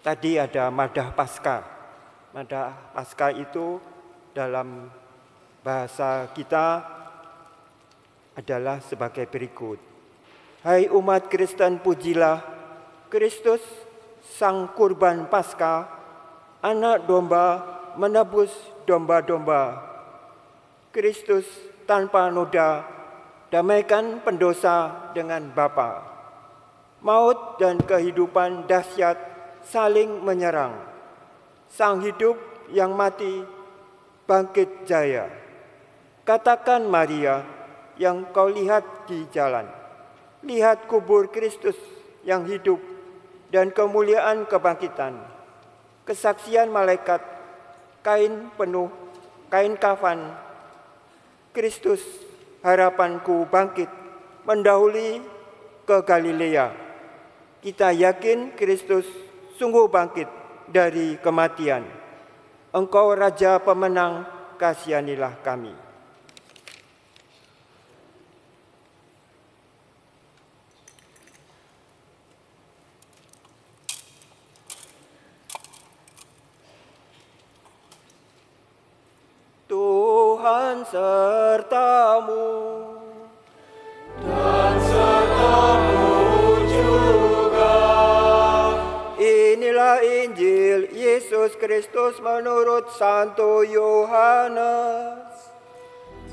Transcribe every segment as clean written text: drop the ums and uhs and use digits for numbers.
Tadi ada madah Paskah. Madah Paskah itu dalam bahasa kita adalah sebagai berikut. Hai umat Kristen, pujilah Kristus, Sang Kurban Paskah, anak domba menebus domba-domba. Kristus tanpa noda, damaikan pendosa dengan Bapa. Maut dan kehidupan dahsyat saling menyerang. Sang hidup yang mati bangkit jaya. Katakan Maria yang kau lihat di jalan. Lihat kubur Kristus yang hidup dan kemuliaan kebangkitan. Kesaksian malaikat, kain kafan. Kristus harapanku bangkit mendahului ke Galilea. Kita yakin Kristus sungguh bangkit dari kematian. Engkau Raja pemenang, kasihanilah kami. Tuhan sertamu dan sertamu juga. Inilah Injil Yesus Kristus menurut Santo Yohanes.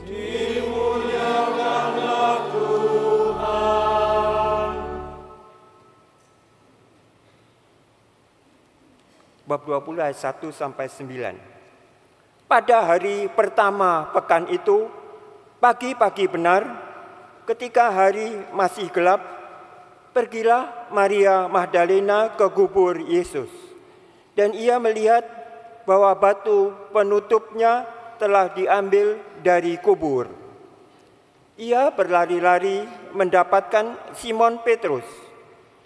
Dimuliakanlah Tuhan. Bab 20 ayat 1 sampai 9. Pada hari pertama pekan itu, pagi-pagi benar, ketika hari masih gelap, pergilah Maria Magdalena ke kubur Yesus. Dan ia melihat bahwa batu penutupnya telah diambil dari kubur. Ia berlari-lari mendapatkan Simon Petrus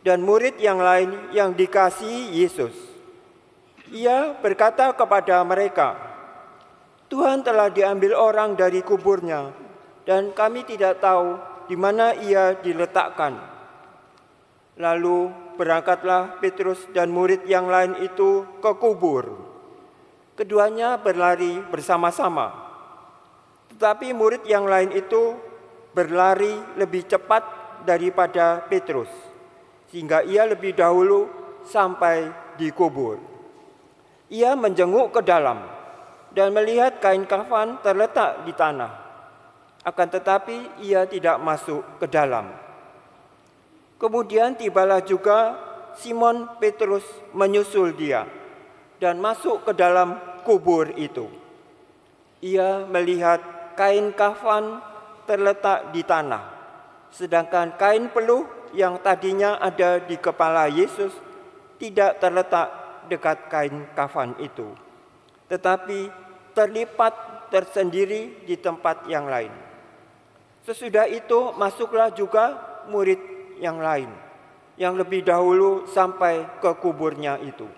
dan murid yang lain yang dikasihi Yesus. Ia berkata kepada mereka, Tuhan telah diambil orang dari kuburnya, dan kami tidak tahu di mana ia diletakkan. Lalu berangkatlah Petrus dan murid yang lain itu ke kubur. Keduanya berlari bersama-sama. Tetapi murid yang lain itu berlari lebih cepat daripada Petrus, sehingga ia lebih dahulu sampai di kubur. Ia menjenguk ke dalam dan melihat kain kafan terletak di tanah. Akan tetapi ia tidak masuk ke dalam. Kemudian tibalah juga Simon Petrus menyusul dia dan masuk ke dalam kubur itu. Ia melihat kain kafan terletak di tanah, sedangkan kain peluh yang tadinya ada di kepala Yesus tidak terletak dekat kain kafan itu, tetapi terlipat tersendiri di tempat yang lain. Sesudah itu masuklah juga murid yang lain, yang lebih dahulu sampai ke kuburnya itu.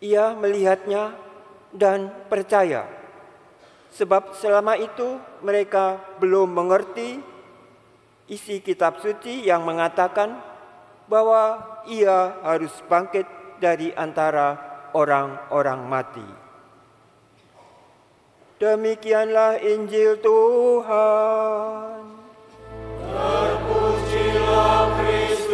Ia melihatnya dan percaya, sebab selama itu mereka belum mengerti isi kitab suci yang mengatakan bahwa ia harus bangkit dari antara orang-orang mati. Demikianlah Injil Tuhan. Terpujilah Kristus.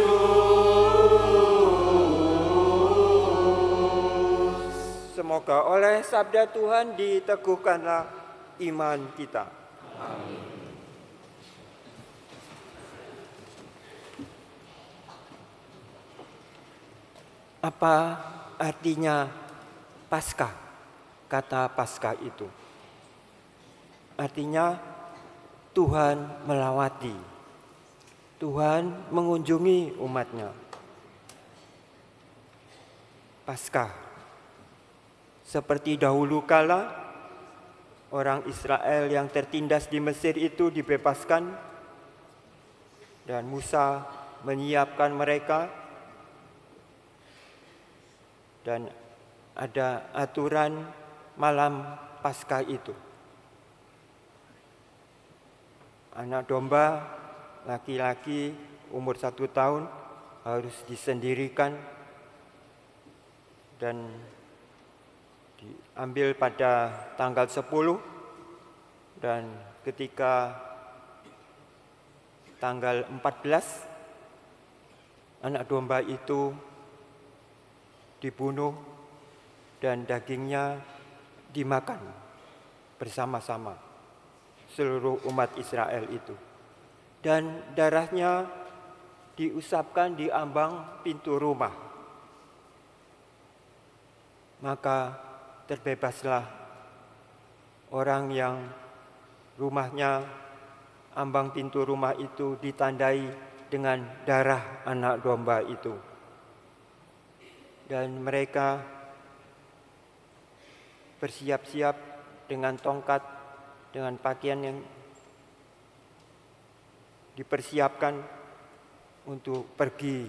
Semoga oleh sabda Tuhan diteguhkanlah iman kita. Amin. Apa artinya Paskah? Kata Paskah itu artinya Tuhan melawati, Tuhan mengunjungi umatnya. Paskah, seperti dahulu kala orang Israel yang tertindas di Mesir itu dibebaskan, dan Musa menyiapkan mereka, dan ada aturan malam Paskah itu. Anak domba laki-laki umur 1 tahun harus disendirikan dan diambil pada tanggal 10, dan ketika tanggal 14 anak domba itu dibunuh dan dagingnya dimakan bersama-sama seluruh umat Israel itu. Dan darahnya diusapkan di ambang pintu rumah. Maka terbebaslah orang yang rumahnya, ambang pintu rumah itu ditandai dengan darah anak domba itu. Dan mereka bersiap-siap dengan tongkat, dengan pakaian yang dipersiapkan untuk pergi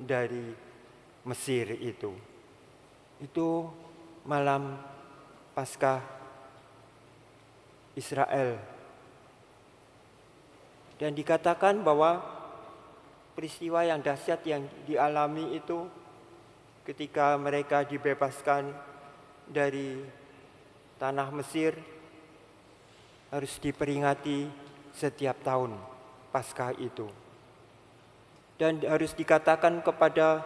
dari Mesir itu. Itu malam Paskah Israel. Dan dikatakan bahwa peristiwa yang dahsyat yang dialami itu ketika mereka dibebaskan dari tanah Mesir harus diperingati setiap tahun Paskah itu. Dan harus dikatakan kepada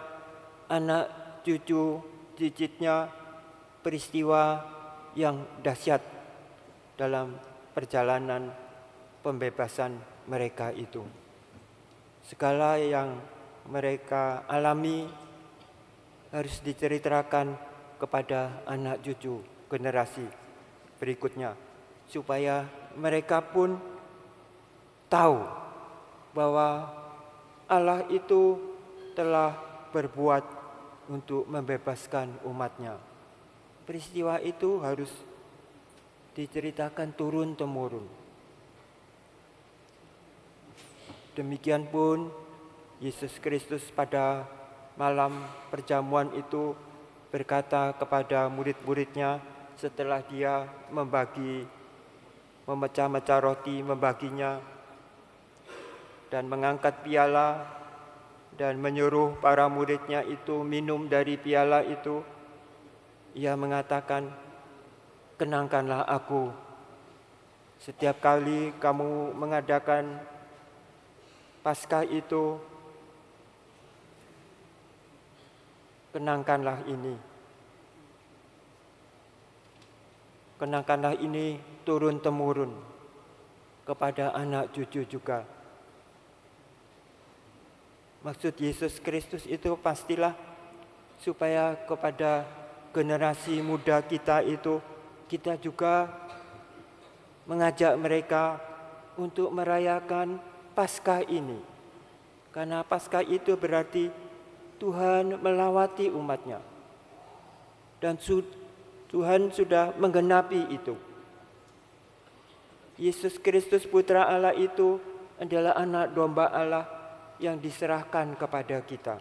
anak cucu cicitnya peristiwa yang dahsyat dalam perjalanan pembebasan mereka itu. Segala yang mereka alami harus diceritakan kepada anak cucu generasi berikutnya, supaya mereka pun tahu bahwa Allah itu telah berbuat untuk membebaskan umatnya. Peristiwa itu harus diceritakan turun-temurun. Demikian pun Yesus Kristus pada malam perjamuan itu berkata kepada murid-muridnya setelah dia memecah-mecah roti, membaginya dan mengangkat piala dan menyuruh para muridnya itu minum dari piala itu. Ia mengatakan, "Kenangkanlah aku. Setiap kali kamu mengadakan Paskah itu, kenangkanlah ini. Kenangkanlah ini turun-temurun kepada anak cucu juga." Maksud Yesus Kristus itu pastilah supaya kepada generasi muda kita itu, kita juga mengajak mereka untuk merayakan Paskah ini. Karena Paskah itu berarti Tuhan melawati umatnya. Dan Tuhan sudah menggenapi itu. Yesus Kristus Putra Allah itu adalah anak domba Allah yang diserahkan kepada kita.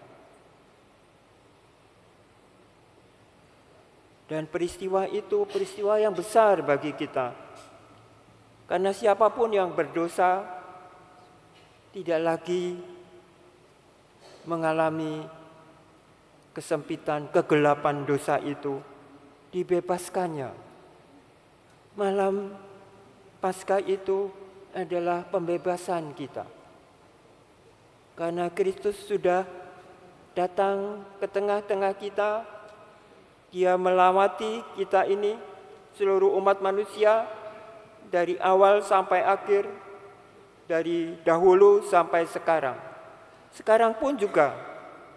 Dan peristiwa itu peristiwa yang besar bagi kita. Karena siapapun yang berdosa tidak lagi mengalami kesempitan, kegelapan dosa itu, dibebaskannya. Malam Paskah itu adalah pembebasan kita. Karena Kristus sudah datang ke tengah-tengah kita, Dia melawati kita ini, seluruh umat manusia, dari awal sampai akhir, dari dahulu sampai sekarang. Sekarang pun juga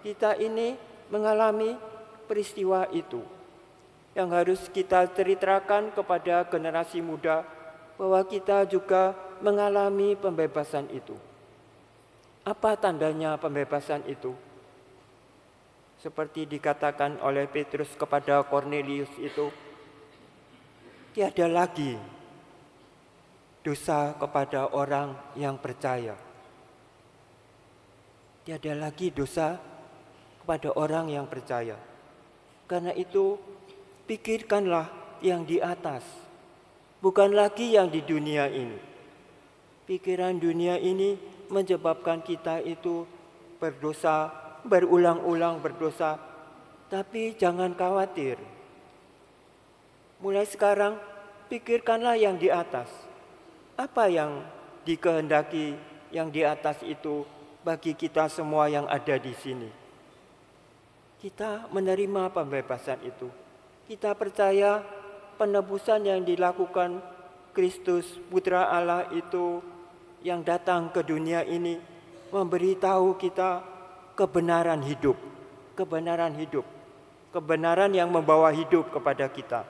kita ini mengalami peristiwa itu yang harus kita ceritakan kepada generasi muda, bahwa kita juga mengalami pembebasan itu. Apa tandanya pembebasan itu? Seperti dikatakan oleh Petrus kepada Kornelius itu, tiada lagi dosa kepada orang yang percaya. Tiada lagi dosa kepada orang yang percaya. Karena itu, pikirkanlah yang di atas, bukan lagi yang di dunia ini. Pikiran dunia ini menyebabkan kita itu berdosa, berulang-ulang berdosa, Tapi jangan khawatir. Mulai sekarang pikirkanlah yang di atas. Apa yang dikehendaki yang di atas itu bagi kita semua yang ada di sini? Kita menerima pembebasan itu. Kita percaya penebusan yang dilakukan Kristus Putra Allah itu yang datang ke dunia ini memberitahu kita kebenaran hidup. Kebenaran hidup. Kebenaran yang membawa hidup kepada kita.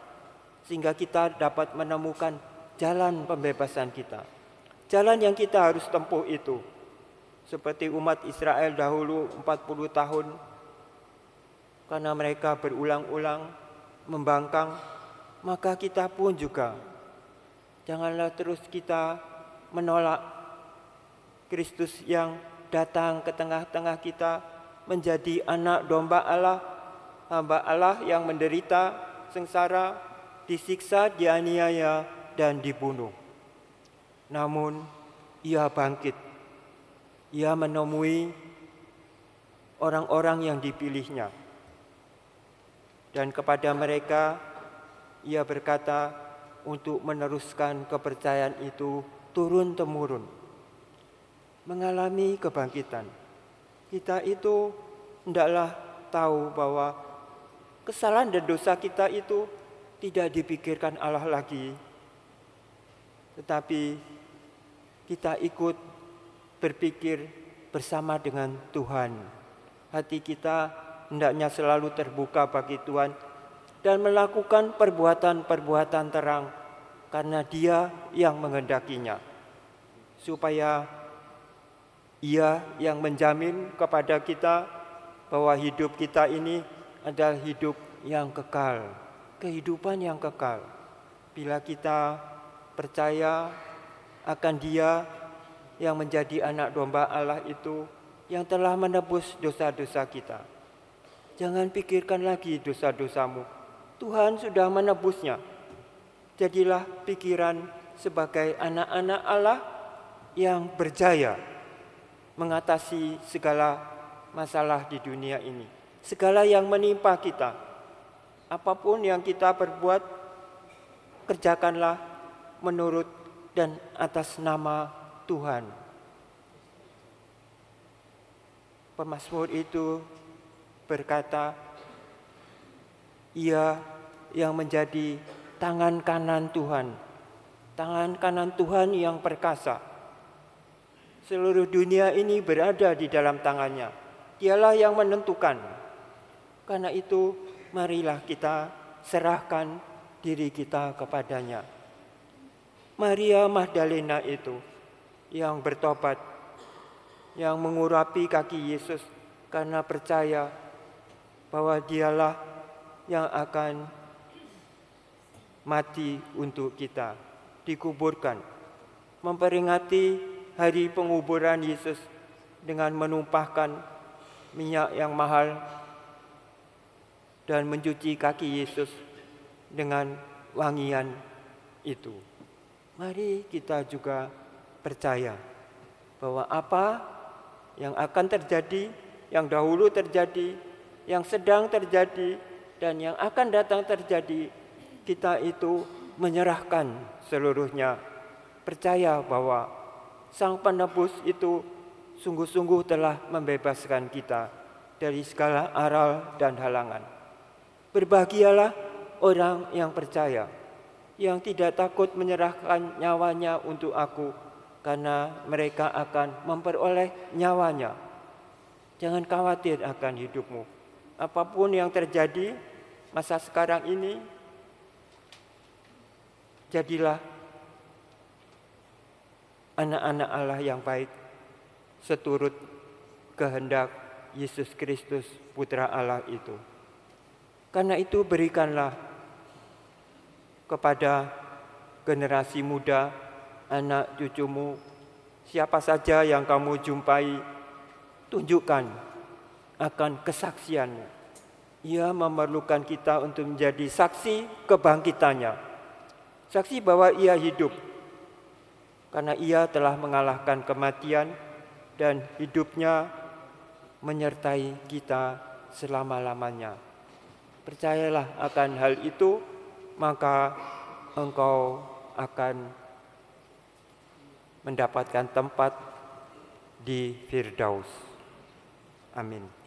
Sehingga kita dapat menemukan jalan pembebasan kita. Jalan yang kita harus tempuh itu. Seperti umat Israel dahulu 40 tahun. Karena mereka berulang-ulang membangkang, maka kita pun juga. Janganlah terus kita menolak Kristus yang datang ke tengah-tengah kita menjadi anak domba Allah, hamba Allah yang menderita, sengsara, disiksa, dianiaya, dan dibunuh. Namun ia bangkit. Ia menemui orang-orang yang dipilihnya. Dan kepada mereka ia berkata untuk meneruskan kepercayaan itu turun-temurun. Mengalami kebangkitan. Kita itu hendaklah tahu bahwa kesalahan dan dosa kita itu tidak dipikirkan Allah lagi. Tetapi kita ikut berpikir bersama dengan Tuhan. Hati kita hendaknya selalu terbuka bagi Tuhan dan melakukan perbuatan-perbuatan terang karena Dia yang menghendakinya. Supaya Ia yang menjamin kepada kita bahwa hidup kita ini adalah hidup yang kekal, kehidupan yang kekal. Bila kita percaya akan Dia yang menjadi anak domba Allah itu yang telah menebus dosa-dosa kita. Jangan pikirkan lagi dosa-dosamu. Tuhan sudah menebusnya. Jadilah pikiran sebagai anak-anak Allah yang berjaya mengatasi segala masalah di dunia ini. Segala yang menimpa kita. Apapun yang kita perbuat, kerjakanlah menurut dan atas nama Tuhan. Pemazmur itu berkata, Ia yang menjadi tangan kanan Tuhan. Tangan kanan Tuhan yang perkasa. Seluruh dunia ini berada di dalam tangannya. Dialah yang menentukan. Karena itu, marilah kita serahkan diri kita kepadanya. Maria Magdalena itu yang bertobat, yang mengurapi kaki Yesus karena percaya bahwa Dialah yang akan mati untuk kita, dikuburkan, memperingati hari penguburan Yesus dengan menumpahkan minyak yang mahal dan mencuci kaki Yesus dengan wangian itu. Mari kita juga percaya bahwa apa yang akan terjadi, yang dahulu terjadi, yang sedang terjadi, dan yang akan datang terjadi, kita itu menyerahkan seluruhnya. Percaya bahwa Sang Penebus itu sungguh-sungguh telah membebaskan kita dari segala aral dan halangan. Berbahagialah orang yang percaya, yang tidak takut menyerahkan nyawanya untuk aku, karena mereka akan memperoleh nyawanya. Jangan khawatir akan hidupmu. Apapun yang terjadi masa sekarang ini, jadilah anak-anak Allah yang baik, seturut kehendak Yesus Kristus Putra Allah itu. Karena itu berikanlah kepada generasi muda, anak cucumu, siapa saja yang kamu jumpai, tunjukkan akan kesaksianmu. Ia memerlukan kita untuk menjadi saksi kebangkitannya. Saksi bahwa ia hidup. Karena ia telah mengalahkan kematian dan hidupnya menyertai kita selama-lamanya. Percayalah akan hal itu, maka engkau akan mendapatkan tempat di Firdaus. Amin.